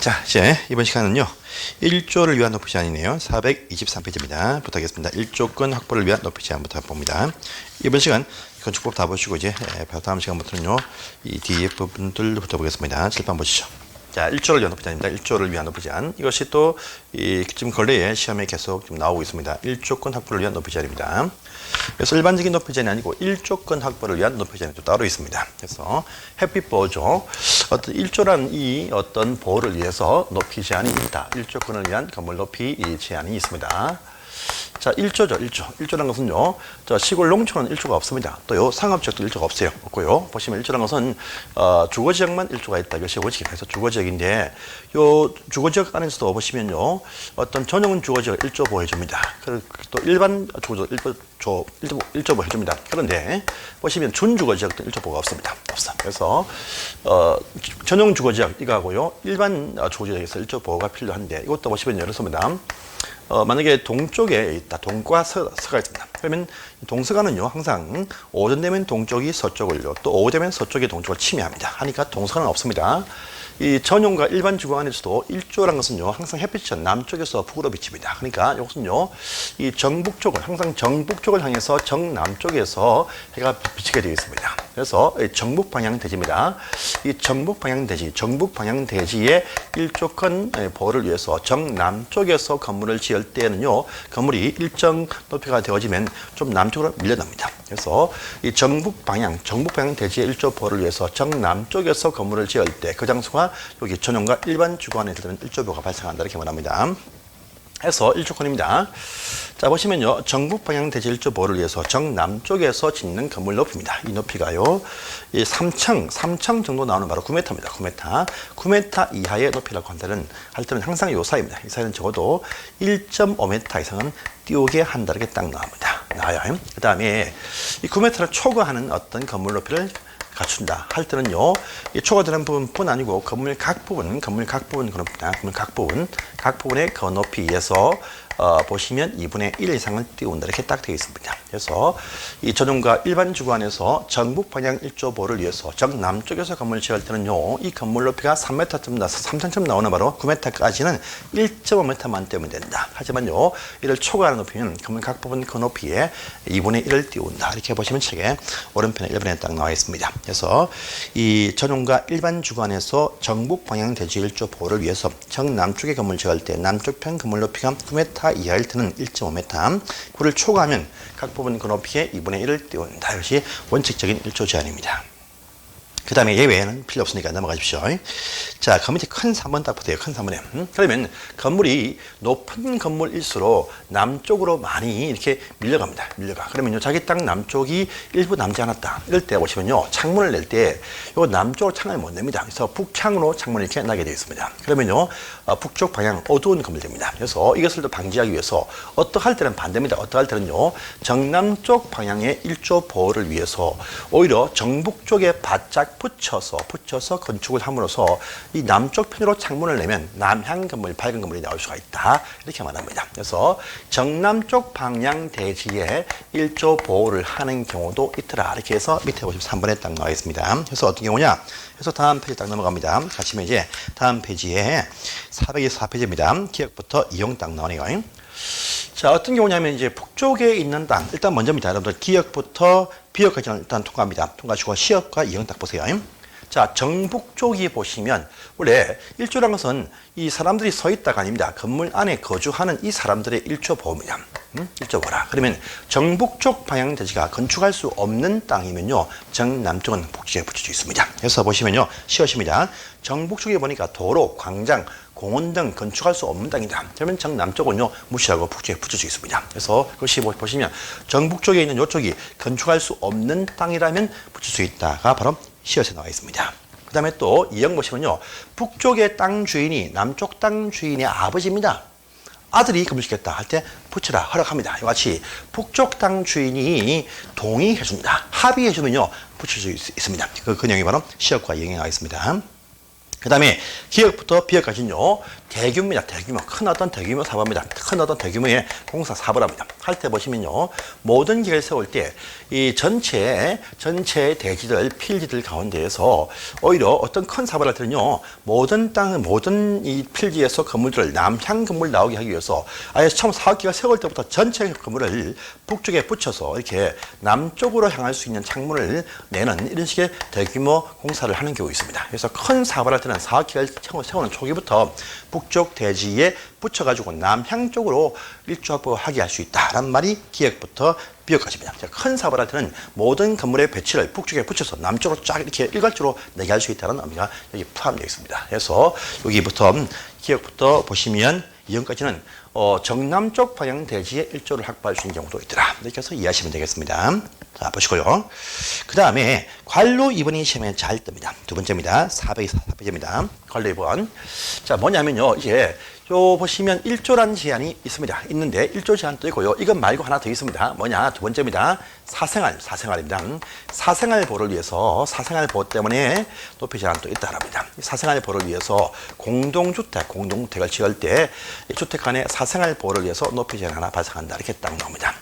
자, 이제 이번 시간은요. 1조를 위한 높이 제한이네요. 423페이지입니다. 부탁하겠습니다. 1조권 확보를 위한 높이 제한부터 봅니다. 이번 시간 건축법 다 보시고 이제 다음 시간부터는요. 이 뒤에 부분들부터 보겠습니다. 칠판 보시죠. 자, 1조를 위한 높이 제한입니다. 1조를 위한 높이 제한. 이것이 또 지금 근래에 시험에 계속 좀 나오고 있습니다. 1조권 확보를 위한 높이 제한입니다. 그래서 일반적인 높이 제한이 아니고 1조권 확보를 위한 높이 제한이 또 따로 있습니다. 그래서 햇빛 보호죠. 어떤 1조란 이 어떤 보호를 위해서 높이 제한이 있다. 1조권을 위한 건물 높이 제한이 있습니다. 자, 1조죠, 1조. 1조라는 것은요, 시골 농촌은 1조가 없습니다. 또요, 상업지역도 1조가 없어요. 없고요. 보시면 1조라는 것은, 주거지역만 1조가 있다. 이것이 원칙이다. 그래서 주거지역인데, 요 주거지역 안에서도 보시면요, 어떤 전용 주거지역 1조 보호해줍니다. 또 일반 주거지역 1조 보호해줍니다. 그런데, 보시면 준주거지역도 1조 보호가 없습니다. 없어. 그래서, 전용 주거지역 이거 하고요, 일반 주거지역에서 1조 보호가 필요한데, 이것도 보시면 이렇습니다. 만약에 동쪽에 있다. 동과 서가 있습니다. 그러면 동서가는요, 항상 오전 되면 동쪽이 서쪽을요, 또 오후 되면 서쪽이 동쪽을 침해합니다. 하니까 동서가는 없습니다. 이 전용과 일반 주거 안에서도 1조라는 것은요, 항상 햇빛이 남쪽에서 북으로 비칩니다. 그러니까 이것은요, 이 정북쪽을, 항상 정북쪽을 향해서 정남쪽에서 해가 비치게 되어 있습니다. 그래서 정북 방향 대지입니다. 이 정북 방향 대지, 정북 방향 대지의 1조권 보호를 위해서 정남쪽에서 건물을 지을 때는요, 건물이 일정 높이가 되어지면 좀 남쪽으로 밀려납니다. 그래서 이 정북 방향 대지의 1조 보호를 위해서 정남쪽에서 건물을 지을 때 그 장소가 여기 전용과 일반 주거안에 들면 1조 보호가 발생한다 이렇게 말합니다. 해서 1조권입니다. 자, 보시면요. 정북 방향 대지 1조 보호를 위해서 정남쪽에서 짓는 건물 높이입니다. 이 높이가요. 이 3층 정도 나오는 바로 9m입니다. 9m 이하의 높이라고 할 때는 항상 이 사이입니다. 이 사이는 적어도 1.5m 이상은 띄우게 한다 이렇게 딱 나와요. 그 다음에 이 9m를 초과하는 어떤 건물 높이를 갖춘다 할 때는요, 이 초과되는 부분뿐 아니고 건물 각 부분의 그 높이에서 보시면 2분의 1 이상을 띄운다 이렇게 딱 되어 있습니다. 그래서 이 전용과 일반 주거안에서 정북 방향 1조 보호를 위해서 정남쪽에서 건물을 지을 때는요, 이 건물 높이가 3층쯤 나오는 바로 9m까지는 1.5m만 띄우면 된다. 하지만요, 이를 초과하는 높이는 건물 각 부분 그 높이에 2분의 1을 띄운다. 이렇게 보시면 책에 오른편에 1번에 딱 나와 있습니다. 그래서 이 전용과 일반 주거안에서 정북 방향 대지 1조 보호를 위해서 정남쪽에 건물을 지을 때 남쪽 편 건물 높이가 9m 이하일 때는 1.5m, 그를 초과하면 각 부분 그 높이에 2분의 1을 띄운다. 이것이 원칙적인 1조 제한입니다. 그 다음에 예외는 필요 없으니까 넘어가 주십시오. 자, 그 밑에 큰 3번 딱 보세요. 큰 3번에. 그러면 건물이 높은 건물일수록 남쪽으로 많이 이렇게 밀려가. 그러면요, 자기 땅 남쪽이 일부 남지 않았다. 이럴 때 보시면요, 창문을 낼 때, 요 남쪽으로 창을 못 냅니다. 그래서 북창으로 창문이 이렇게 나게 되어 있습니다. 그러면요, 북쪽 방향 어두운 건물입니다. 그래서 이것을 또 방지하기 위해서 어떡할 때는 반대입니다. 어떡할 때는요, 정남쪽 방향의 1조 보호를 위해서 오히려 정북쪽에 바짝 붙여서 건축을 함으로써 이 남쪽 편으로 창문을 내면 남향 건물, 밝은 건물이 나올 수가 있다. 이렇게 말합니다. 그래서 정남쪽 방향 대지에 1조 보호를 하는 경우도 있더라. 이렇게 해서 밑에 보시면 3번에 딱 나와 있습니다. 그래서 어떤 경우냐? 그래서 다음 페이지 딱 넘어갑니다. 가시면 이제 다음 페이지에 424페이지입니다. 기억부터 이용 딱 나오네요. 자, 어떤 경우냐면 이제 북쪽에 있는 땅, 일단 먼저입니다. 여러분들 기억부터 비역까지는 일단 통과합니다. 통과하시고 시역과 이용 딱 보세요. 자, 정북쪽이 보시면 원래 1조라는 것은 이 사람들이 서 있다가 아닙니다. 건물 안에 거주하는 이 사람들의 1조 보호입니다. 1조 보호라. 그러면 정북쪽 방향 대지가 건축할 수 없는 땅이면요, 정남쪽은 북쪽에 붙여져 있습니다. 그래서 보시면요, 시어십니다. 정북쪽에 보니까 도로, 광장, 공원 등 건축할 수 없는 땅이다. 그러면 정남쪽은요, 무시하고 북쪽에 붙여져 있습니다. 그래서 그것이 보시면 정북쪽에 있는 이쪽이 건축할 수 없는 땅이라면 붙일 수 있다가 바로 시옷에 나와 있습니다. 그 다음에 또 이형 보시면요, 북쪽의 땅 주인이 남쪽 땅 주인의 아버지입니다. 아들이 건물짓겠다 할 때 붙여라 허락합니다. 이와 같이 북쪽 땅 주인이 동의해줍니다. 합의해주면요, 붙일 수 있습니다. 그 내용이 바로 시역과 이형에 나와 있습니다. 그 다음에 기역부터 비역까지는요, 대규모입니다. 대규모. 큰 어떤 대규모 사업입니다. 큰 어떤 대규모의 공사 사업을 합니다. 할 때 보시면요. 모든 기계를 세울 때 이 전체 대지들, 필지들 가운데에서 오히려 어떤 큰 사업을 할 때는요. 모든 이 필지에서 건물들을 남향 건물 나오게 하기 위해서 아예 처음 사업기가 세울 때부터 전체 건물을 북쪽에 붙여서 이렇게 남쪽으로 향할 수 있는 창문을 내는 이런 식의 대규모 공사를 하는 경우가 있습니다. 그래서 큰 사업을 할 때는 사업기를 세우는 초기부터 북쪽 대지에 붙여가지고 남향 쪽으로 일조하게 할 수 있다라는 말이 기획부터 비역까지입니다. 큰 사업을 할 때는 모든 건물의 배치를 북쪽에 붙여서 남쪽으로 쫙 이렇게 일괄적으로 내게 할 수 있다는 의미가 여기 포함되어 있습니다. 그래서 여기부터 기획부터 보시면 이전까지는 정남쪽 방향 대지에 일조를 확보할 수 있는 경우도 있더라. 이렇게 해서 이해하시면 되겠습니다. 자, 보시고요. 그 다음에 관로 2번이 시험에 잘 뜹니다. 두 번째입니다. 400입니다. 관로 2번. 자, 뭐냐면요. 이제 요 보시면 1조라는 제한이 있습니다. 있는데 1조 제한도 있고요. 이것 말고 하나 더 있습니다. 뭐냐? 두 번째입니다. 사생활입니다. 사생활보를 위해서 사생활보 때문에 높이 제한도 있다랍니다. 사생활보를 위해서 공동주택을 지을 때 주택 간의 사생활보를 위해서 높이 제한 하나 발생한다. 이렇게 딱 나옵니다.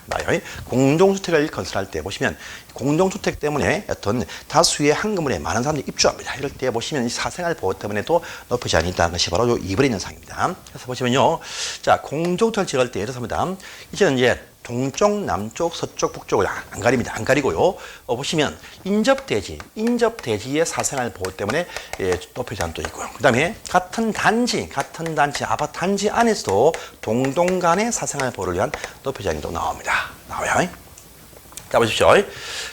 공동주택을 건설할 때 보시면 공동주택 때문에 어떤 다수의 한 건물에 많은 사람들이 입주합니다. 이럴 때 보시면 이 사생활보호 때문에도 높이 제한이 있다는 것이 바로 요 2번에 있는 사항입니다. 그래서 보시면요. 자, 공동주택을 지을 때 예를 들어서 이제는 이제 동쪽, 남쪽, 서쪽, 북쪽을 안 가립니다. 안 가리고요. 보시면 인접대지의 사생활 보호 때문에 높이 제한도 있고요. 그 다음에 같은 단지, 아파트 단지 안에서도 동동 간의 사생활 보호를 위한 높이 제한이 또 나와요. 자, 보십시오.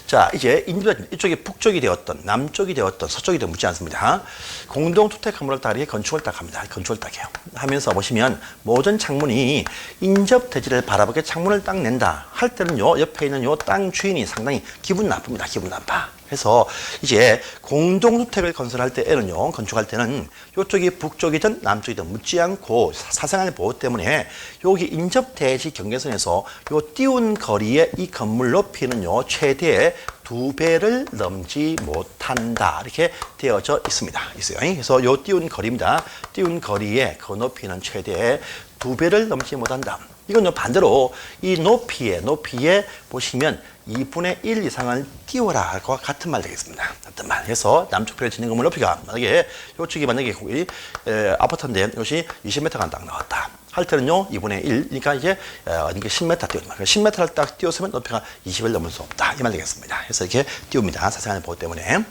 자, 이제 이쪽이 북쪽이 되었던, 남쪽이 되었던, 서쪽이 되었던 묻지 않습니다. 공동주택 건물을 딱 이렇게 건축을 딱 합니다. 건축을 딱 해요. 하면서 보시면 모든 창문이 인접 대지를 바라보게 창문을 딱 낸다. 할 때는요, 옆에 있는 요 땅 주인이 상당히 기분 나쁩니다. 기분 나빠. 그래서 이제 공동주택을 건설할 때에는요, 건축할 때는 이쪽이 북쪽이든 남쪽이든 묻지 않고 사생활 보호 때문에 여기 인접대지 경계선에서 요 띄운 거리에 이 건물 높이는요, 최대 2배를 넘지 못한다. 이렇게 되어져 있습니다. 그래서 요 띄운 거리입니다. 띄운 거리에 그 높이는 최대 2배를 넘지 못한다. 이건 반대로 이 높이에 보시면 2분의 1 이상을 띄워라과 같은 말 되겠습니다. 같은 말. 해서 남쪽 편에 짓는 건물 높이가 만약에 이쪽이 아파트인데 이것이 20m가 딱 나왔다. 할 때는요 2분의 1. 그러니까 이제 10m 띄우는 말. 10m를 딱 띄웠으면 높이가 20을 넘을 수 없다. 이 말 되겠습니다. 그래서 이렇게 띄웁니다. 사생활 보호 때문에.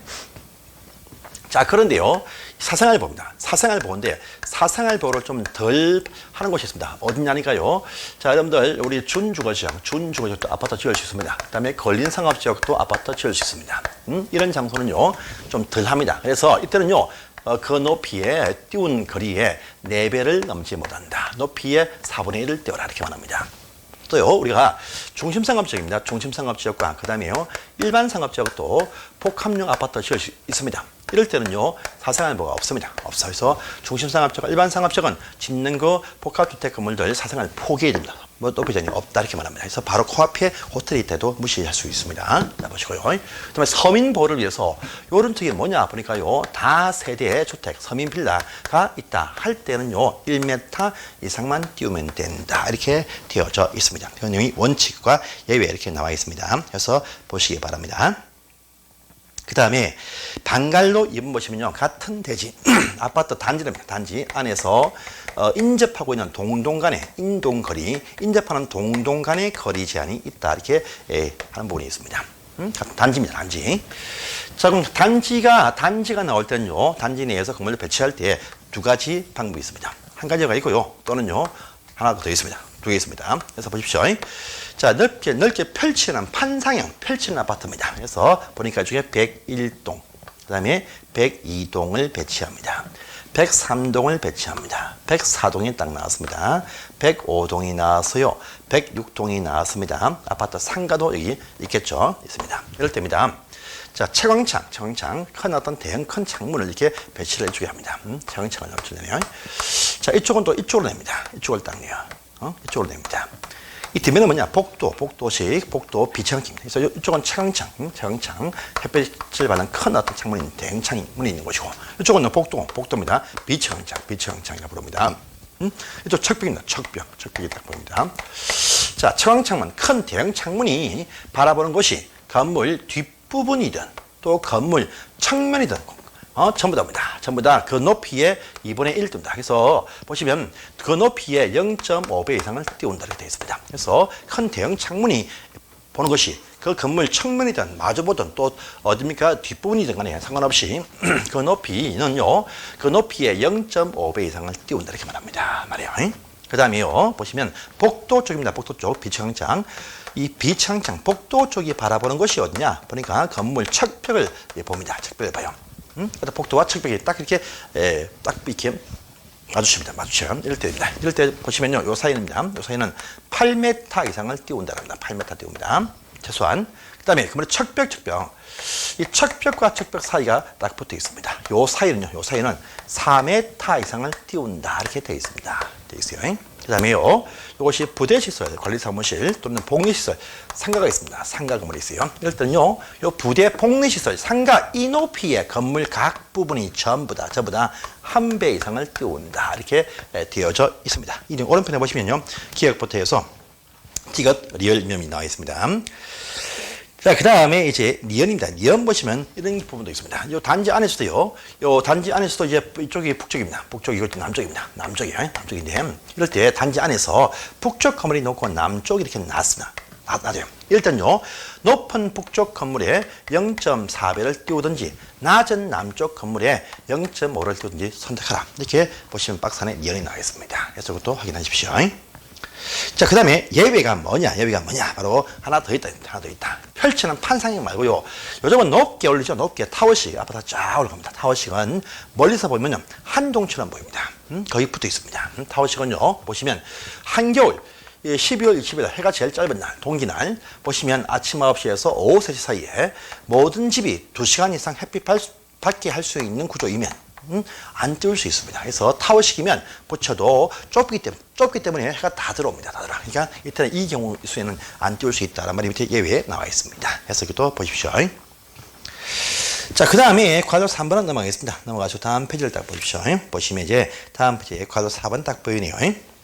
자, 그런데요. 사생활 보호입니다. 사생활 보호인데 사생활 보호를 좀 덜 하는 곳이 있습니다. 어디냐니까요. 자, 여러분들 우리 준주거지역도 아파트 지을 수 있습니다. 그다음에 걸린상업지역도 아파트 지을 수 있습니다. 이런 장소는요. 좀 덜 합니다. 그래서 이때는요. 그 높이에 띄운 거리에 4배를 넘지 못한다. 높이에 4분의 1을 띄워라. 이렇게 말합니다. 또요, 우리가 중심상업지역입니다. 중심상업지역과 그 다음에요, 일반상업지역도 복합용 아파트 지을 수 있습니다. 이럴 때는요, 사생활보호가 없습니다. 그래서 중심상업지역, 일반상업지역은 짓는 그 복합주택 건물들 사생활 포기해야 됩니다. 높이 제한이 없다 이렇게 말합니다. 그래서 바로 코앞에 호텔이 있대도 무시할 수 있습니다. 자, 보시고요. 그다음에 서민보호를 위해서 요런 특이 뭐냐 보니까요, 다세대 주택 서민 빌라가 있다 할 때는요 1m 이상만 띄우면 된다 이렇게 되어져 있습니다. 현행의 원칙과 예외 이렇게 나와 있습니다. 그래서 보시기 바랍니다. 그 다음에 방갈로 2번 보시면요. 같은 대지, 아파트 단지랍니다. 단지 안에서 인접하고 있는 동동간의 인동거리, 인접하는 동동간의 거리 제한이 있다. 이렇게 하는 부분이 있습니다. 단지입니다. 단지. 자, 그럼 단지가 나올 때는요. 단지 내에서 건물을 배치할 때 2가지 방법이 있습니다. 한 가지가 있고요. 또는요. 하나 더 있습니다. 2개 있습니다. 그래서 보십시오. 자, 넓게 펼치는 판상형 펼치는 아파트입니다. 그래서 보니까 중에 101동, 그 다음에 102동을 배치합니다. 103동을 배치합니다. 104동이 딱 나왔습니다. 105동이 나왔어요. 106동이 나왔습니다. 아파트 상가도 여기 있겠죠. 있습니다. 이럴 때입니다. 자, 채광창, 큰 어떤 대형 큰 창문을 이렇게 배치를 해주게 합니다. 채광창을 넣어주네요. 자, 이쪽은 또 이쪽으로 냅니다. 이쪽을 딱 내요. 이쪽으로 냅니다. 이 뒷면은 뭐냐? 복도식, 복도 비창입니다. 그래서 이쪽은 채광창, 햇빛을 받는 큰 어떤 창문이 대형 창문이 있는 곳이고, 이쪽은 복도입니다. 비채광창이라고 부릅니다. 이쪽 척벽입니다. 척벽이 딱 보입니다. 자, 청왕창문, 큰 대형 창문이 바라보는 곳이 건물 뒷부분이든 또 건물 측면이든 전부 다입니다. 전부 다 그 높이의 2분의 1 띄운다. 그래서 보시면 그 높이의 0.5배 이상을 띄운다 이렇게 되어 있습니다. 그래서 큰 대형 창문이 보는 것이 그 건물 측면이든 마주보든 또 어딥니까 뒷부분이든 간에 상관없이 그 높이는요, 그 높이의 0.5배 이상을 띄운다 이렇게 말해요. 그 다음에요, 보시면 복도 쪽입니다. 복도 쪽, 비청장. 이 비청장, 복도 쪽이 바라보는 것이 어디냐? 보니까 건물 척벽을 봅니다. 척벽을 봐요. 복도와 척벽이 딱 이렇게, 딱 이렇게 마주칩니다. 마주쳐요. 이럴 때 보시면요, 요 사이입니다. 요 사이는 8m 이상을 띄운다랍니다. 8m 띄웁니다. 최소한. 그 다음에 건물의 척벽. 이 척벽과 척벽 사이가 딱 붙어 있습니다. 요 사이는 4m 이상을 띄운다. 이렇게 되어 있습니다. 되어 있어요. 그 다음에요, 이것이 부대시설, 관리사무실 또는 복리시설, 상가가 있습니다. 상가 건물이 있어요. 이럴 때는요, 요 부대 복리시설, 상가 이 높이의 건물 각 부분이 전부 다 1배 이상을 띄운다. 이렇게 되어져 있습니다. 이 오른편에 보시면요, 기역부터 해서 기역 리얼면이 나와 있습니다. 자, 그 다음에 이제 니언입니다. 니언 보시면 이런 부분도 있습니다. 요 단지 안에서도요, 이제 이쪽이 북쪽입니다. 북쪽이 이것도 남쪽입니다. 남쪽인데, 이럴 때 단지 안에서 북쪽 건물이 높고 남쪽이 이렇게 낮아요. 일단요, 높은 북쪽 건물에 0.4배를 띄우든지, 낮은 남쪽 건물에 0.5를 띄우든지 선택하라. 이렇게 보시면 박스 안에 니언이 나와 있습니다. 그래서 이것도 확인하십시오. 자, 그 다음에 예외가 뭐냐? 바로 하나 더 있다. 펼치는 판상형 말고요. 요즘은 높게 올리죠. 높게 타워식. 아파트 쫙 올라갑니다. 타워식은 멀리서 보면요, 한동처럼 보입니다. 거의 붙어 있습니다. 타워식은요, 보시면 한겨울 12월 20일 해가 제일 짧은 날, 동기날 보시면 아침 9시에서 오후 3시 사이에 모든 집이 2시간 이상 햇빛 받게 할 수 있는 구조이면 안 띄울 수 있습니다. 그래서 타워식이면 붙여도 좁기 때문에 해가 다 들어옵니다. 그러니까 이때는 이 경우 수에는 안 띄울 수 있다는 말이 밑에 예외에 나와 있습니다. 그래서 이것도 보십시오. 자, 그 다음에 괄호 3번은 넘어가겠습니다. 넘어가서 다음 페이지를 딱 보십시오. 보시면 이제 다음 페이지에 괄호 4번 딱 보이네요.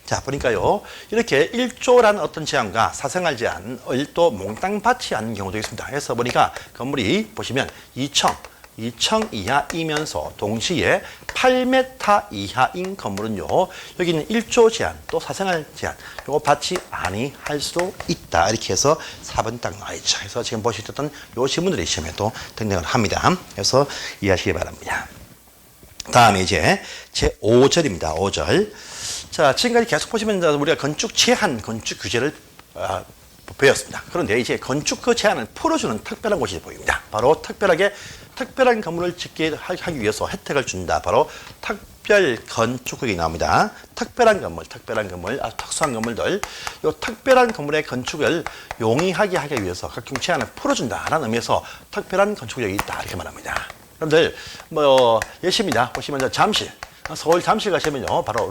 자, 보니까요, 이렇게 1조라는 어떤 제한과 사생활 제한을 또 몽땅 받지 않는 경우도 있습니다. 그래서 보니까 건물이 보시면 2층 이하이면서 동시에 8m 이하인 건물은요, 여기는 1조 제한, 또 사생활 제한, 요거 받지 아니할 수도 있다. 이렇게 해서 4번 딱 나와 있죠. 그래서 지금 보셨던 요 지문들이 시험에도 등장을 합니다. 그래서 이해하시기 바랍니다. 다음에 이제 제 5절입니다. 5절. 자, 지금까지 계속 보시면 우리가 건축 제한, 건축 규제를 배웠습니다. 그런데 이제 건축 그 제한을 풀어주는 특별한 곳이 보입니다. 바로 특별한 건물을 짓게 하기 위해서 혜택을 준다. 바로 특별 건축국이 나옵니다. 특별한 건물, 특수한 건물들, 이 특별한 건물의 건축을 용이하게 하기 위해서 각종 제한을 풀어준다라는 의미에서 특별한 건축력이 있다. 이렇게 말합니다. 여러분들, 예시입니다. 보시면 잠실. 서울 잠실 가시면요, 바로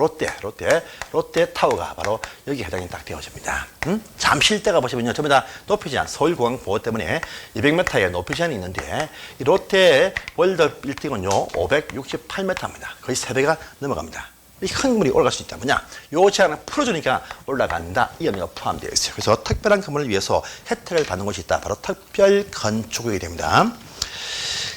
롯데타워가 바로 여기 해당이 딱 되어집니다. 잠실대가 보시면요, 전부 다 높이 제한, 서울공항보호 때문에 200m의 높이 제한이 있는데, 이 롯데 월드 빌딩은요, 568m입니다. 거의 3배가 넘어갑니다. 이 큰 건물이 올라갈 수 있다. 요 제한을 풀어주니까 올라간다. 이 의미가 포함되어 있어요. 그래서 특별한 건물을 위해서 혜택을 받는 곳이 있다. 바로 특별 건축이 됩니다.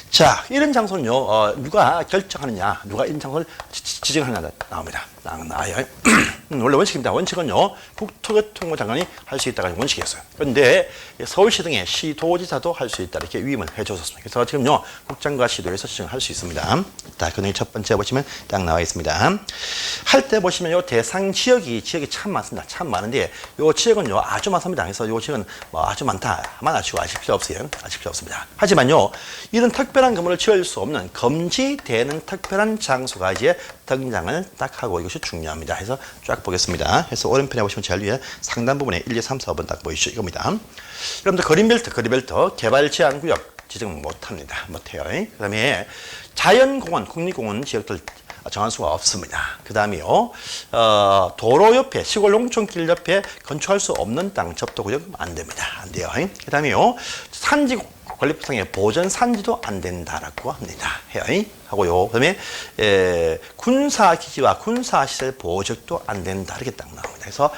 자, 이런 장소는요, 누가 결정하느냐, 누가 이런 장소를 지정하느냐 나옵니다. 나와요. 원래 원칙입니다. 원칙은요, 국토교통부 장관이 할 수 있다가 원칙이었어요. 그런데 서울시 등의 시도지사도 할 수 있다. 이렇게 위임을 해줬었습니다. 그래서 지금요, 국장과 시도에서 지정할 수 있습니다. 자, 그 중에 첫 번째 보시면 딱 나와 있습니다. 할 때 보시면 요 대상 지역이 참 많습니다. 참 많은데, 요 지역은요, 아주 많습니다. 그래서 요 지역은 아주 많다만 아실 필요 없어요. 아실 필요 없습니다. 하지만요, 이런 특별한 건물을 지을 수 없는 금지되는 특별한 장소가 이제 등장을 딱 하고 이것이 중요합니다. 해서 쫙 보겠습니다. 그래서 오른편에 보시면 제일 위에 상단 부분에 1, 2, 3, 4번 딱 보이시죠? 이겁니다. 여러분들 거리벨트 개발 제한 구역 지정 못합니다. 못해요. 그 다음에 자연공원, 국립공원 지역들 정할 수가 없습니다. 그 다음에요, 도로 옆에, 시골 농촌길 옆에 건축할 수 없는 땅 접도 구역 안 됩니다. 안 돼요. 그 다음에요, 산지 관리법상의 보전 산지도 안 된다라고 합니다. 해요. 하고요. 그다음에 군사기지와 군사시설 보적도 안 된다 이렇게 딱 나옵니다. 그래서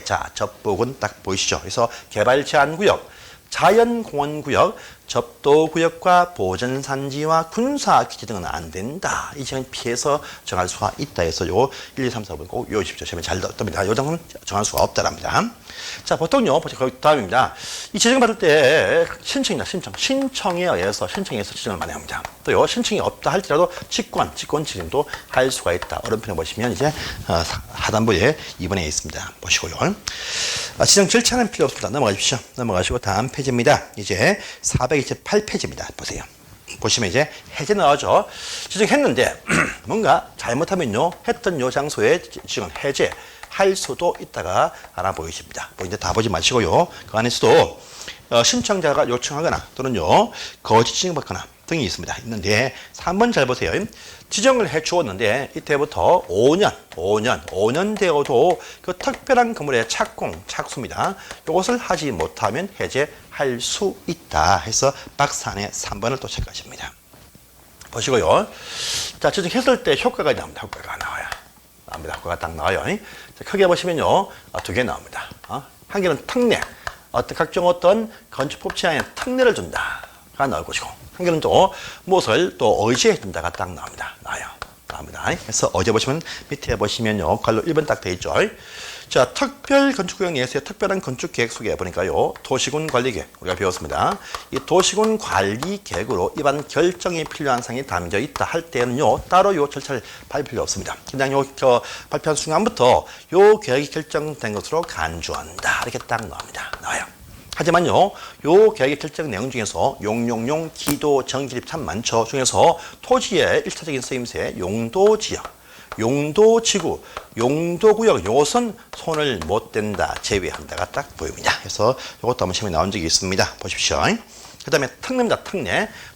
자, 접복은 딱 보이시죠? 그래서 개발 제한 구역, 자연공원 구역, 접도구역과 보전산지와 군사기지 등은 안 된다. 이 지역은 피해서 정할 수가 있다 해서 요 1, 2, 3, 4번 꼭 외우십시오. 시험에 잘 뜹니다. 요 정도는 정할 수가 없다랍니다. 자, 보통요, 그 다음입니다. 이 지정 받을 때 신청에 의해서 지정을 많이 합니다. 또요, 신청이 없다 할지라도 직권 지정도 할 수가 있다. 오른편에 보시면 이제 하단부에 2번에 있습니다. 보시고요. 지정 절차는 필요 없습니다. 넘어가십시오. 넘어가시고 다음 페이지입니다. 이제 428페이지입니다. 보세요. 보시면 이제 해제 나오죠. 지정했는데 뭔가 잘못하면요, 했던 요 장소에 지정은 해제 할 수도 있다가 하나 보이십니다. 뭐 이제 다 보지 마시고요. 그 안에서도 신청자가 요청하거나 또는요 거짓 지정받거나 등이 있는데 3번 잘 보세요. 지정을 해 주었는데 이때부터 5년 되어도 그 특별한 건물의 착수입니다. 이것을 하지 못하면 해제할 수 있다 해서 박스 안에 3번을 또 체크하십니다. 보시고요. 자, 지정했을 때 효과가 나옵니다. 효과가 나와요. 효과가 딱 나와요. 자, 크게 보시면요, 두 개 나옵니다. 한 개는 특례, 각종 어떤 건축법 제한에 특례를 준다가 나올 것이고, 한 개는 또 무엇을 또 의지해 준다가 딱 나옵니다. 나옵니다. 그래서 어제 보시면 밑에 보시면요, 관로 1번 딱 돼 있죠. 자, 특별 건축구역 내에서의 특별한 건축계획 소개해 보니까요, 도시군 관리계획 우리가 배웠습니다. 이 도시군 관리계획으로 이반 결정이 필요한 사항이 담겨 있다 할 때는요, 따로 요 절차를 밟을 필요 없습니다. 그냥 발표한 순간부터 요 계획이 결정된 것으로 간주한다 이렇게 딱 나와요. 하지만요, 요 계획의 결정 내용 중에서 용용용, 기도, 정기립 참 많죠. 중에서 토지의 1차적인 쓰임새, 용도지역, 용도지구, 용도구역, 요것은 손을 못 댄다, 제외한다가 딱 보입니다. 그래서 이것도 한번 시험에 나온 적이 있습니다. 보십시오. 그 다음에 특례입니다.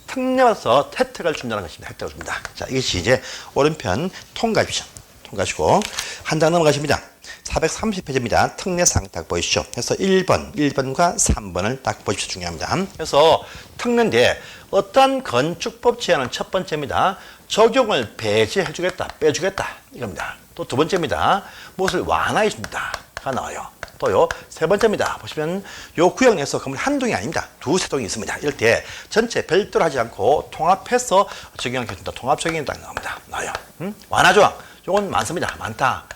특례받아서 혜택을 준다는 것입니다. 혜택을 줍니다. 자, 이것이 이제 오른편 통과하십시오. 통과하시고 한 장 넘어가십니다. 430페이지입니다. 특례사항 딱 보이시죠? 그래서 1번과 3번을 딱 보십시오. 중요합니다. 그래서 특례인데 어떤 건축법 제한은 첫 번째입니다. 적용을 배제해 주겠다, 빼주겠다 이겁니다. 또 두 번째입니다. 무엇을 완화해 준다가 나와요. 또요, 세 번째입니다. 보시면 요 구역 내에서 건물 한 동이 아닙니다. 두세 동이 있습니다. 이럴 때 전체 별도로 하지 않고 통합해서 적용해 준다. 통합 적용이 딱 나와요. 완화 조항. 요건 많습니다.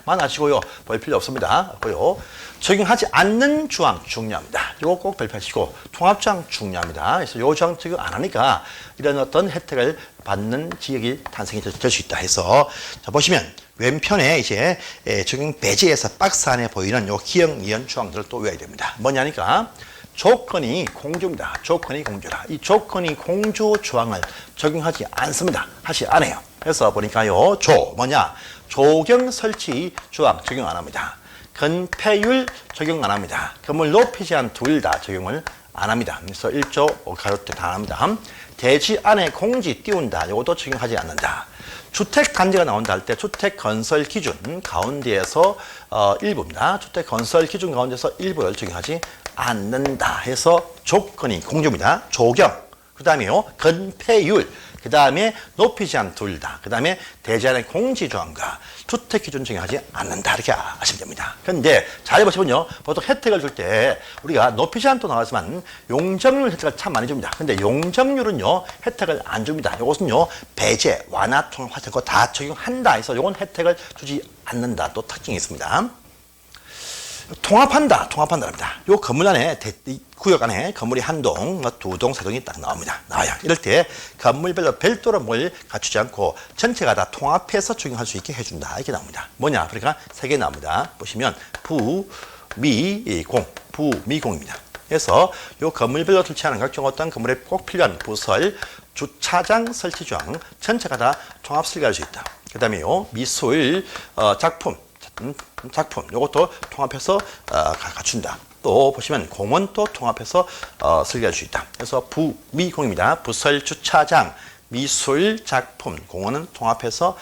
많아지고요. 볼 필요 없습니다. 고요. 적용하지 않는 조항 중요합니다. 요거 꼭 발표하시고 통합조항 중요합니다. 그래서 요 조항 적용 안 하니까 이런 어떤 혜택을 받는 지역이 탄생이 될 수 있다 해서 자, 보시면 왼편에 이제 적용 배제에서 박스 안에 보이는 요 기억 이연 조항들을 또 외워야 됩니다. 뭐냐니까 조건이 공주입니다. 조건이 공주라. 이 조건이 공주 조항을 적용하지 않습니다. 하지 않아요. 그래서 보니까요, 조경 설치 조항 적용 안 합니다. 건폐율 적용 안 합니다. 건물 높이 제한 둘 다 적용을 안 합니다. 그래서 1조 가로대 다 합니다. 대지 안에 공지 띄운다. 이것도 적용하지 않는다. 주택 단지가 나온다 할 때 주택 건설 기준 가운데에서 일부입니다. 주택 건설 기준 가운데서 일부를 적용하지 않는다 해서 조건이 공주입니다. 조경, 그 다음에요, 건폐율, 그 다음에 높이 제한 둘 다, 그 다음에 대제한의 공지조항과 주택 기준 적용하지 않는다 이렇게 아시면 됩니다. 그런데 잘 보시면요, 보통 혜택을 줄 때 우리가 높이 제한도 나왔지만 용적률 혜택을 참 많이 줍니다. 근데 용적률은요 혜택을 안 줍니다. 이것은요 배제, 완화, 통합, 혜택 다 적용한다 해서 이건 혜택을 주지 않는다 또 특징이 있습니다. 통합한다랍니다. 요 건물 안에, 구역 안에 건물이 한 동, 두 동, 세 동이 딱 나와요. 이럴 때 건물별로 별도로 뭘 갖추지 않고 전체가 다 통합해서 적용할 수 있게 해준다. 이렇게 나옵니다. 뭐냐? 그러니까 세 개 나옵니다. 보시면 부미공입니다. 그래서 요 건물별로 설치하는 각종 어떤 건물에 꼭 필요한 부설, 주차장 설치 조항 전체가 다 통합 설계할 수 있다. 그 다음에요, 미술, 작품, 요것도 통합해서 갖춘다. 또 보시면 공원도 통합해서 설계할 수 있다. 그래서 부미공입니다. 부설, 주차장, 미술, 작품, 공원은 통합해서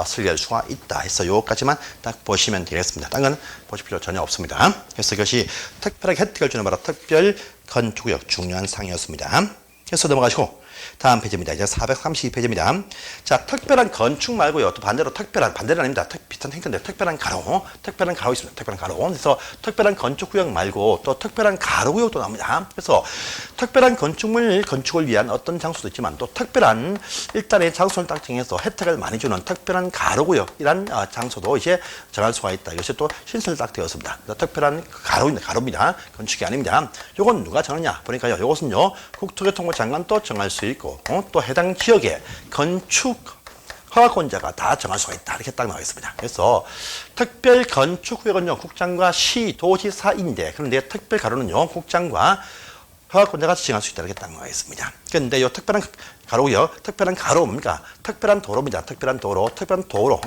설계할 수가 있다 해서 요것까지만 딱 보시면 되겠습니다. 다른 건 보실 필요 전혀 없습니다. 그래서 이것이 특별하게 혜택을 주는 바로 특별 건축구역 중요한 사항이었습니다. 해서 넘어가시고 다음 페이지입니다. 이제 432페이지입니다. 자, 특별한 건축 말고요. 또 반대로 반대는 아닙니다. 비슷한 행태인데 특별한 가로 있습니다. 특별한 가로. 그래서 특별한 건축구역 말고 또 특별한 가로구역도 나옵니다. 그래서 특별한 건축을 위한 어떤 장소도 있지만 또 특별한 일단의 장소를 딱 정해서 혜택을 많이 주는 특별한 가로구역이란 장소도 이제 정할 수가 있다. 이것이 또 신설 딱 되었습니다. 특별한 가로입니다. 건축이 아닙니다. 요건 누가 정하냐 보니까요. 요것은요 국토교통부 장관도 정할 수 있고 또 해당 지역의 건축 허가권자가 다 정할 수가 있다. 이렇게 딱 나와 있습니다. 그래서 특별 건축구역은요 국장과 시, 도지사인데 그런데 특별 가로는요 국장과 허가권자가 지정할 수 있다. 이렇게 딱 나와 있습니다. 그런데 이 특별한 가로구역, 특별한 가로 뭡니까? 특별한 도로입니다. 특별한 도로.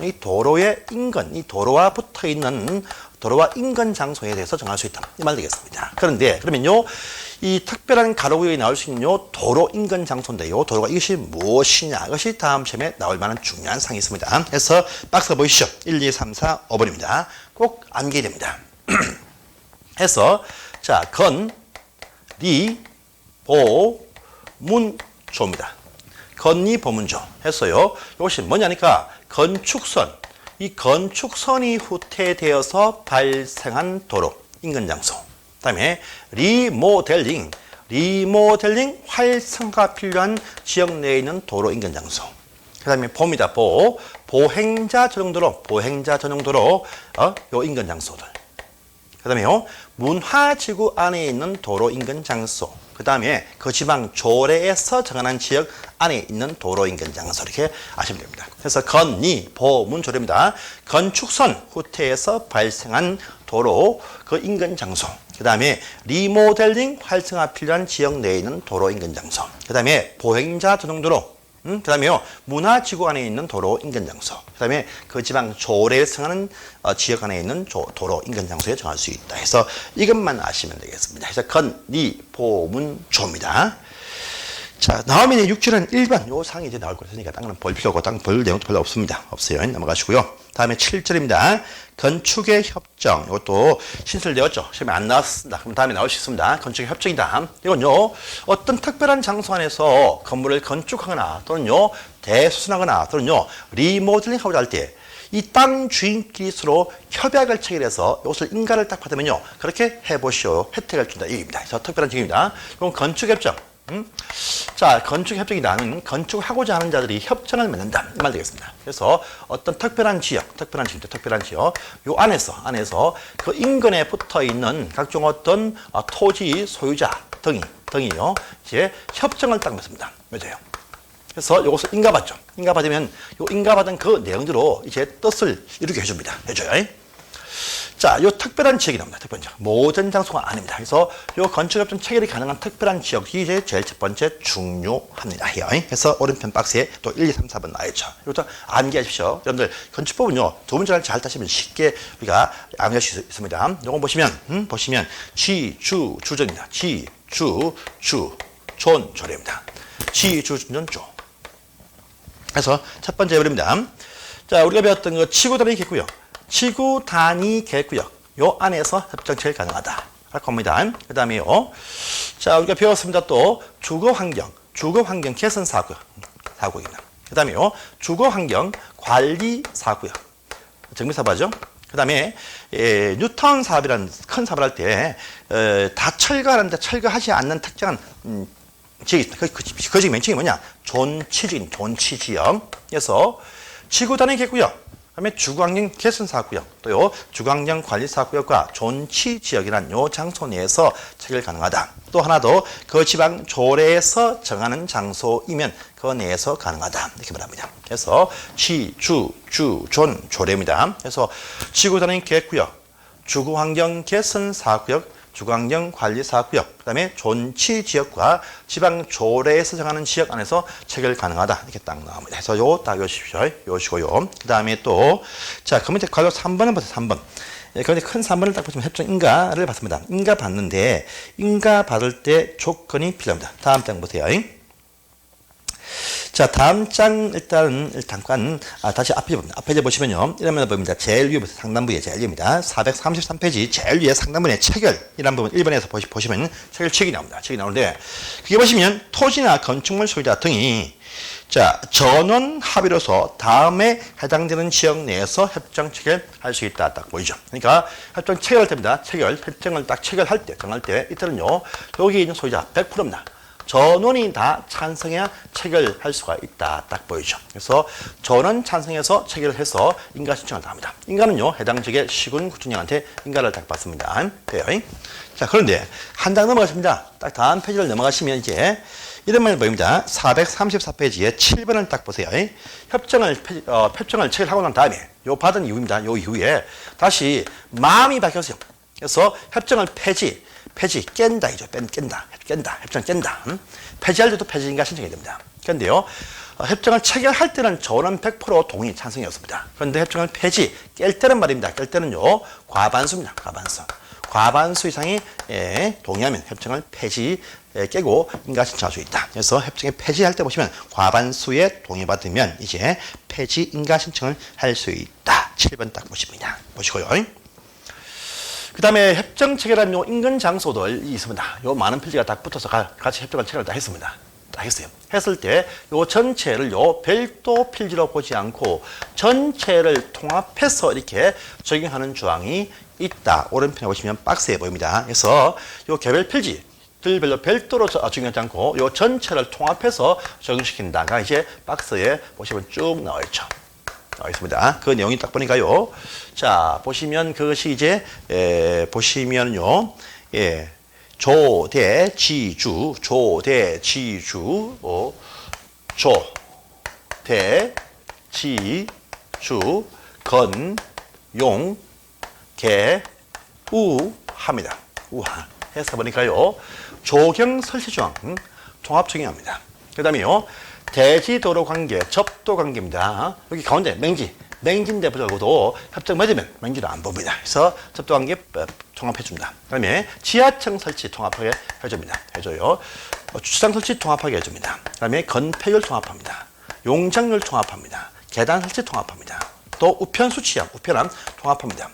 이 도로의 인근, 이 도로와 붙어 있는 도로와 인근 장소에 대해서 정할 수 있다. 이 말 되겠습니다. 그런데 그러면요, 이 특별한 가로구역이 나올 수 있는 요 도로 인근 장소인데요. 도로가 이것이 무엇이냐? 이것이 다음 시험에 나올 만한 중요한 사항이 있습니다. 그래서 박스 보이시죠? 1, 2, 3, 4, 5번입니다. 꼭 암기해야 됩니다. 해서 자, 리, 보, 문, 조입니다. 건리, 보문조 했어요. 이것이 뭐냐니까 건축선, 이 건축선이 후퇴되어서 발생한 도로, 인근 장소. 그다음에 리모델링 활성화가 필요한 지역 내에 있는 도로, 인근 장소. 그다음에 보입니다. 보행자 전용도로, 요 인근 장소들. 그다음에요 문화지구 안에 있는 도로 인근 장소. 그 다음에 그 지방 조례에서 정하는 지역 안에 있는 도로 인근 장소 이렇게 아시면 됩니다. 그래서 건리, 보, 문, 조례입니다. 건축선 후퇴에서 발생한 도로 그 인근 장소. 그 다음에 리모델링 활성화 필요한 지역 내에 있는 도로 인근 장소. 그 다음에 보행자 전용도로. 그 다음에요 문화지구 안에 있는 도로 인근 장소. 그 다음에 그 지방 조례에 정하는 지역 안에 있는 도로 인근 장소에 정할 수 있다. 해서 이것만 아시면 되겠습니다. 그래서 건리, 보, 문, 조입니다. 자, 다음에 6줄은 1번 요 상이 이제 나올 거니까 땅은 볼 필요가 없고 땅 볼 내용도 별로 없습니다. 없어요. 넘어가시고요. 다음에 7절입니다. 건축의 협정. 이것도 신설되었죠. 시험에 안 나왔습니다. 그럼 다음에 나올 수 있습니다. 건축의 협정이다. 이건요, 어떤 특별한 장소 안에서 건물을 건축하거나 또는요, 대수선하거나 또는요, 리모델링 하고자 할 때 이 땅 주인끼리 서로 협약을 체결해서 이것을 인가를 딱 받으면요, 그렇게 해보시오. 혜택을 준다. 이입니다. 그래서 특별한 지역입니다. 이건 건축협정. 자, 건축협정이라는 건축하고자 하는 자들이 협정을 맺는다. 이 말 되겠습니다. 그래서 어떤 특별한 지역, 요 안에서 그 인근에 붙어 있는 각종 어떤 토지 소유자 등이요, 이제 협정을 딱 맺습니다. 맺어요. 그래서 이것을 인가받죠. 인가받으면 요 인가받은 그 내용대로 이제 뜻을 이루게 해줘요. 자, 요 특별한 지역이 나옵니다. 특별한 지역. 모든 장소가 아닙니다. 그래서 요 건축협정 체결이 가능한 특별한 지역이 이제 제일 첫 번째 중요합니다. 그래서 오른편 박스에 또 1, 2, 3, 4번 나와있죠. 이것도 암기하십시오. 여러분들, 건축법은요, 두 문제를 잘 따시면 쉽게 우리가 암기할 수 있습니다. 요거 보시면, 주전입니다. 존조례입니다. 주존조. 그래서 첫 번째 예입니다. 자, 우리가 배웠던 거 지구 단위 겠고요. 지구 단위 계획구역 요 안에서 협정 체결 가능하다 할 겁니다. 그 다음에요, 자, 우리가 배웠습니다. 또 주거환경 개선 사구역입니다. 그 다음에요 주거환경 관리 사구역 정비사업하죠. 그 다음에 뉴타운 사업이라는 큰 사업을 할 때 다 철거하는데 철거하지 않는 특정한 지역이 있습니다. 그 지역 명칭이 뭐냐? 존치지역. 그래서 지구 단위 계획구역, 그다음에 주거환경 개선 사구역, 또요 주거환경 관리 사구역과 존치 지역이란 요 장소 내에서 체결 가능하다. 또 하나 더, 그 지방 조례에서 정하는 장소이면 그 내에서 가능하다. 이렇게 말합니다. 그래서 존 조례입니다. 그래서 지구 단위 계획구역, 주거환경 개선 사구역, 주거환경 관리 사구역, 그 다음에 존치 지역과 지방 조례에서 정하는 지역 안에서 체결 가능하다. 이렇게 딱 나옵니다. 그래서 요 딱 요시고요. 그 다음에 또, 자, 그 밑에 괄호 3번을 보세요. 3번. 그런데 큰 3번을 딱 보시면 협정 인가를 받습니다. 인가 받는데, 인가 받을 때 조건이 필요합니다. 다음 장 보세요. 자, 다음 장 일단 잠깐 다시 앞에 봅니다. 앞에 보시면요. 이러면 보입니다. 제일 위에 상단부에 제일 위입니다. 433페이지 제일 위에 상단부에 체결이라는 부분 1번에서 보시면 체결 책이 나옵니다. 책이 나오는데 그게 보시면 토지나 건축물 소유자 등이 자, 전원 합의로서 다음에 해당되는 지역 내에서 협정 체결할 수 있다. 딱 보이죠. 그러니까 협정 체결할 때입니다. 협정을 딱 체결할 때, 정할 때 이때는요. 여기 있는 소유자 100%입니다. 전원이 다 찬성해야 체결할 수가 있다. 딱 보이죠. 그래서 전원 찬성해서 체결을 해서 인가 신청을 합니다. 인가는요, 해당 지역의 시군 구청장한테 인가를 딱 받습니다. 돼요. 자, 그런데 한 장 넘어가십니다. 딱 다음 페이지를 넘어가시면 이제 이런 말이 보입니다. 434페이지에 7번을 딱 보세요. 협정을 체결하고 난 다음에 요 받은 이후입니다. 요 이후에 다시 마음이 바뀌었어요. 그래서 협정을 깬다 이죠. 깬다. 협정 깬다. 폐지할 때도 폐지인가 신청해야 됩니다. 그런데요, 협정을 체결할 때는 전원 100% 동의 찬성이었습니다. 그런데 협정을 깰 때는 말입니다. 깰 때는요, 과반수입니다. 과반수 이상이 동의하면 협정을 깨고 인가 신청할 수 있다. 그래서 협정에 폐지할 때 보시면 과반수의 동의받으면 이제 폐지 인가 신청을 할 수 있다. 7번 딱 보십니다. 보시고요. 그 다음에 협정 체결한 요 인근 장소들이 있습니다. 요 많은 필지가 딱 붙어서 같이 협정을 체결을 다 했습니다. 다 했어요. 했을 때 요 전체를 요 별도 필지로 보지 않고 전체를 통합해서 이렇게 적용하는 조항이 있다. 오른편에 보시면 박스에 보입니다. 그래서 요 개별 필지들별로 별도로 적용하지 않고 요 전체를 통합해서 적용시킨다가 이제 박스에 보시면 쭉 나와 있죠. 나와 있습니다. 그 내용이 딱 보니까요. 자, 보시면 그것이 이제 보시면요. 조대지주 건용 개우합니다. 우하 해서 보니까요. 조경 설치 조항 통합 적용합니다. 그 다음에요. 대지도로 관계, 접도 관계입니다. 여기 가운데 맹지인데 불구하고도 협정 맺으면 맹지도 안 봅니다. 그래서 접도 관계 통합해줍니다. 그 다음에 지하층 설치 통합하게 해줍니다. 해줘요. 주차장 설치 통합하게 해줍니다. 그 다음에 건폐율 통합합니다. 용적률 통합합니다. 계단 설치 통합합니다. 또 우편 수치함, 우편함 통합합니다.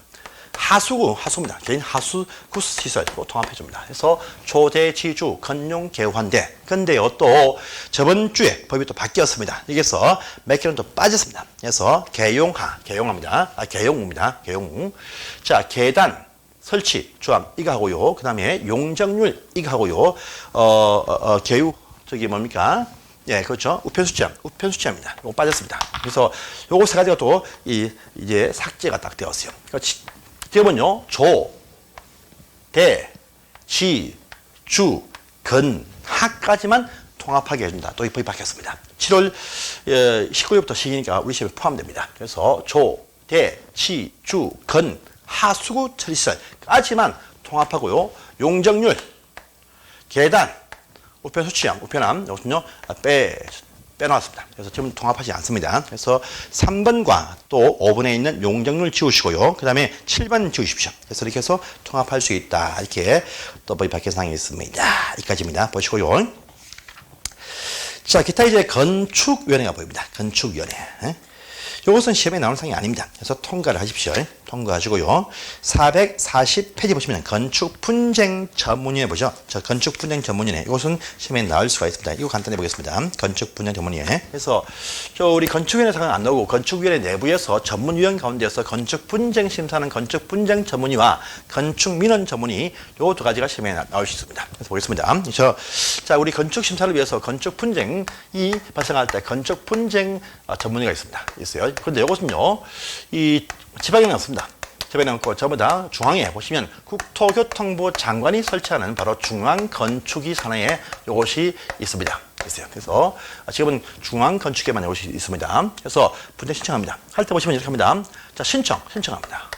하수입니다. 개인 하수 구수 시설 통합해줍니다. 그래서 조대지주 건용 개우한데 근데요 또 저번 주에 법이 또 바뀌었습니다. 여기서 몇 개는 또 빠졌습니다. 그래서 개용합니다. 개용우. 자, 계단 설치 조항 이거 하고요. 그 다음에 용적률 이거 하고요. 개우 저기 뭡니까? 예, 그렇죠. 우편 수치함입니다. 이거 빠졌습니다. 그래서 요거 세 가지가 또 이제 삭제가 딱 되었어요. 지금은요, 하까지만 통합하게 해준다. 또 이 법이 바뀌었습니다. 7월 19일부터 시기니까 우리 시험에 포함됩니다. 그래서 하수구 처리시설까지만 통합하고요. 용적률, 계단, 우편 수치함, 우편함, 이것은요, 빼놓았습니다. 그래서 지금 통합하지 않습니다. 그래서 3번과 또 5번에 있는 용적률 지우시고요. 그 다음에 7번 지우십시오. 그래서 이렇게 해서 통합할 수 있다. 이렇게 또 법이 바뀌는 상황이 있습니다. 여기까지입니다. 보시고요. 자, 기타 이제 건축위원회가 보입니다. 건축위원회. 이것은 시험에 나오는 상황이 아닙니다. 그래서 통과를 하십시오. 통과하시고요. 440페이지 보시면 건축분쟁 전문위원회 보죠. 저 건축분쟁 전문위원회. 이것은 시험에 나올 수가 있습니다. 이거 간단히 보겠습니다. 건축분쟁 전문위원회. 그래서 우리 건축위원회 상황 안 나오고 건축위원회 내부에서 전문위원 가운데서 건축분쟁 심사하는 건축분쟁 전문위와 건축민원 전문위 요 두 가지가 시험에 나올 수 있습니다. 그래서 보겠습니다. 자, 우리 건축심사를 위해서 건축분쟁이 발생할 때 건축분쟁 전문위가 있어요. 그런데 이것은요, 이 지방에 나왔습니다. 지방에 나왔고, 전부 다 중앙에 보시면 국토교통부 장관이 설치하는 바로 중앙건축위 산하에 이것이 있습니다. 있어요. 그래서 지금은 중앙건축위에만 이것이 있습니다. 그래서 분쟁 신청합니다. 할 때 보시면 이렇게 합니다. 자, 신청합니다.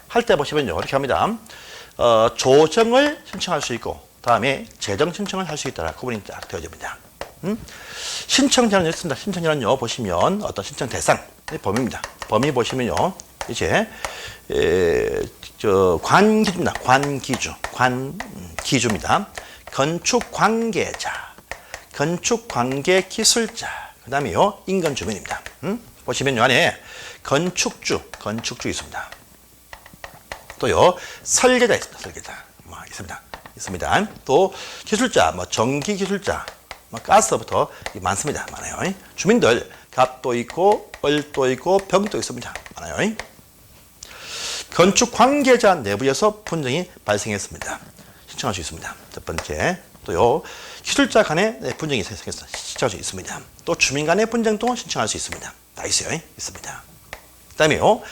할 때 보시면요, 이렇게 합니다. 조정을 신청할 수 있고, 다음에 재정 신청을 할 수 있다. 구분이 딱 되어집니다. 신청자는 있습니다. 신청자는요, 보시면 어떤 신청 대상, 범위입니다. 범위 보시면요, 이제, 관기주입니다. 관기주입니다. 건축 관계자, 건축 관계 기술자, 그 다음에요, 인근 주민입니다. 보시면 요 안에 건축주 있습니다. 또요, 설계자 있습니다. 설계자. 있습니다. 또 기술자, 전기 기술자, 가스부터 많습니다. 많아요. 주민들, 갑도 있고, 을도 있고, 병도 있습니다. 많아요. 건축 관계자 내부에서 분쟁이 발생했습니다. 신청할 수 있습니다. 첫 번째. 또요, 기술자 간의 분쟁이 발생해서 신청할 수 있습니다. 또 주민 간의 분쟁도 신청할 수 있습니다. 다 있어요. 있습니다. 그 다음에요,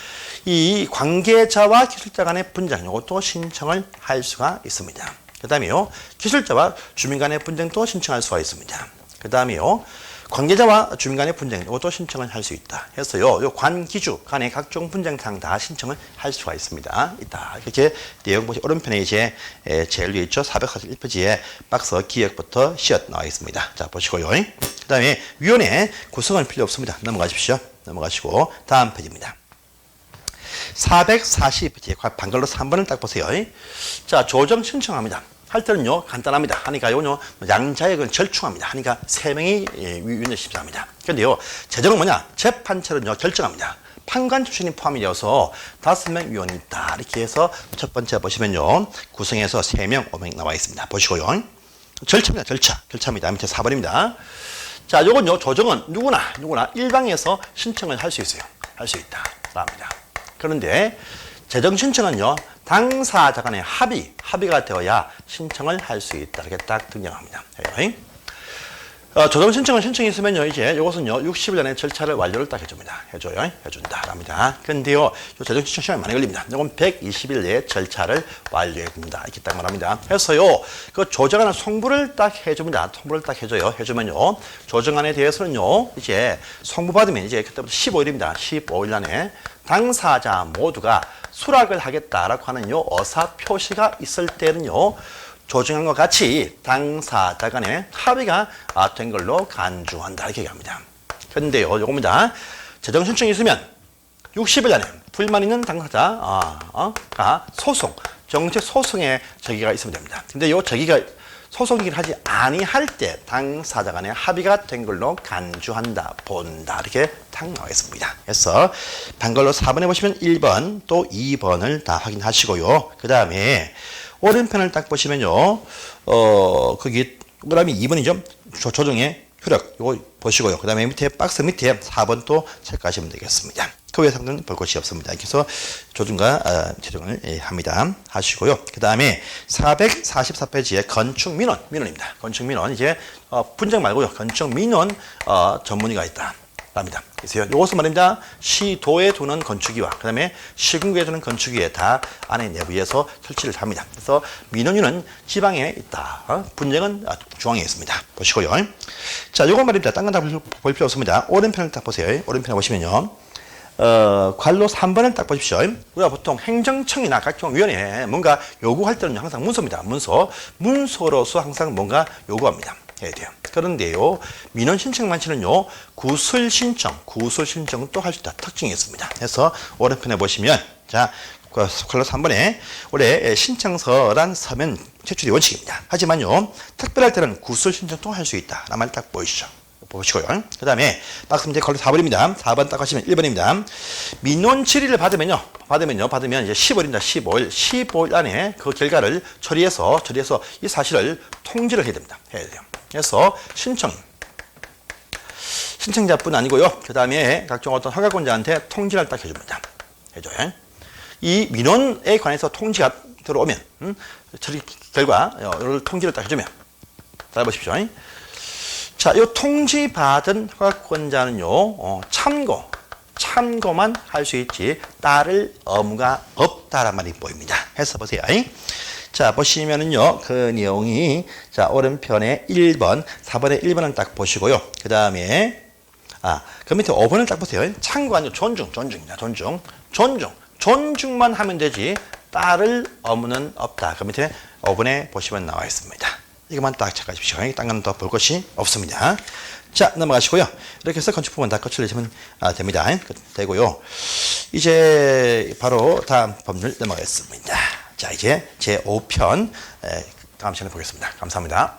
이 관계자와 기술자 간의 분쟁, 이것도 신청을 할 수가 있습니다. 그 다음에요, 기술자와 주민 간의 분쟁도 신청할 수가 있습니다. 그 다음에요, 관계자와 주민 간의 분쟁, 이것도 신청을 할 수 있다. 해서요, 요 관기주 간의 각종 분쟁사항 다 신청을 할 수가 있습니다. 이렇게 내용 보시 오른편에 이제 제일 위에 있죠. 441페이지에 박스 기역부터 시엇 나와 있습니다. 자, 보시고요. 그 다음에 위원회 구성은 필요 없습니다. 넘어가십시오. 넘어가시고 다음 페이지입니다. 440페이지 방글로 3번을 딱 보세요. 자, 조정 신청합니다. 할 때는요, 간단합니다. 하니까요, 양자역을 절충합니다. 하니까 3명이 위원을 심사합니다. 그런데요, 재정은 뭐냐? 재판처는요, 결정합니다. 판관 출신이 포함이 되어서 5명 위원이 있다. 이렇게 해서 첫 번째 보시면요, 구성해서 3명, 5명 나와 있습니다. 보시고요. 절차입니다. 절차입니다. 밑에 4번입니다. 자, 요건요, 조정은 누구나 일방에서 신청을 할 수 있어요. 할 수 있다. 합니다. 그런데 재정 신청은요, 당사자 간의 합의가 되어야 신청을 할 수 있다. 이렇게 딱 등장합니다. 조정 신청을 신청이 있으면요, 이제 이것은요, 60일 안에 절차를 완료를 딱 해준다. 합니다. 근데요, 재정 신청 시간이 많이 걸립니다. 이건 120일 내에 절차를 완료해 줍니다. 이렇게 딱 말합니다. 그래서요, 그 조정안을 송부를 딱 해줍니다. 송부를 딱 해주면요, 조정안에 대해서는요, 이제 송부받으면 이제 그때부터 15일입니다. 15일 안에 당사자 모두가 수락을 하겠다라고 하는 의사 표시가 있을 때는요, 조정안과 같이 당사자 간의 합의가 된 걸로 간주한다. 이렇게 얘기합니다. 그런데요, 요겁니다. 재정 신청이 있으면 60일 안에 불만 있는 당사자가 정책 소송의 적의가 있으면 됩니다. 근데 요 적의가 소송이긴 하지 아니할 때 당사자 간의 합의가 된 걸로 간주한다, 본다. 이렇게 딱 나와 있습니다. 그래서 단글로 4번에 보시면 1번 또 2번을 다 확인하시고요. 그 다음에 오른편을 딱 보시면요. 거기 그다음에 2번이죠. 조정의 효력. 이거 보시고요. 그 다음에 밑에 박스 밑에 4번 또 체크하시면 되겠습니다. 그 외상은 볼 것이 없습니다. 그래서 조정과 재정을 합니다. 하시고요. 그 다음에 444페이지에 건축민원입니다. 건축민원 이제 분쟁 말고요. 건축민원 전문의가 있다. 합니다. 그래서 이것은 말입니다. 시도에 두는 건축위와 그 다음에 시군구에 두는 건축위에 다 안에 내부에서 설치를 합니다. 그래서 민원위는 지방에 있다. 분쟁은 중앙에 있습니다. 보시고요. 자, 요거 말입니다. 딴 건 다 볼 필요 없습니다. 오른편을 딱 보세요. 오른편에 보시면요. 관로 3번을 딱 보십시오. 우리가 보통 행정청이나 각종 위원회에 뭔가 요구할 때는 항상 문서입니다. 문서로서 항상 뭔가 요구합니다. 해야 돼요. 그런데요, 민원 신청 많지는요, 구술 신청 또 할 수 있다. 특징이 있습니다. 그래서 오른편에 보시면, 자, 관로 3번에 원래 신청서란 서면 제출이 원칙입니다. 하지만요, 특별할 때는 구술 신청도 할 수 있다. 라는 말 딱 보이시죠? 보시고요. 그 다음에 박스 밑에 관로 4번입니다. 4번 딱 하시면 1번입니다. 민원 질의를 받으면 이제 15일입니다. 15일 안에 그 결과를 처리해서 이 사실을 통지를 해야 됩니다. 해야 돼요. 그래서 신청자뿐 아니고요. 그 다음에 각종 어떤 허가권자한테 통지를 딱 해줍니다. 해줘요. 이 민원에 관해서 통지가 들어오면, 처리 결과를 통지를 딱 해주면, 잘 보십시오. 자, 이 통지받은 허가권자는요, 참고만 할 수 있지, 따를 의무가 없다란 말이 보입니다. 해서 보세요. 자, 보시면은요, 그 내용이, 자, 오른편에 1번, 4번에 1번을 딱 보시고요. 그 다음에, 그 밑에 5번을 딱 보세요. 참고 아니요, 존중입니다. 존중만 하면 되지, 따를 의무는 없다. 그 밑에 5번에 보시면 나와 있습니다. 이것만 딱 체크하십시오. 딴 건 더 볼 것이 없습니다. 자, 넘어가시고요. 이렇게 해서 건축 부분 다 끝을 내시면 됩니다. 되고요. 이제 바로 다음 법률 넘어가겠습니다. 자, 이제 제5편 다음 시간에 보겠습니다. 감사합니다.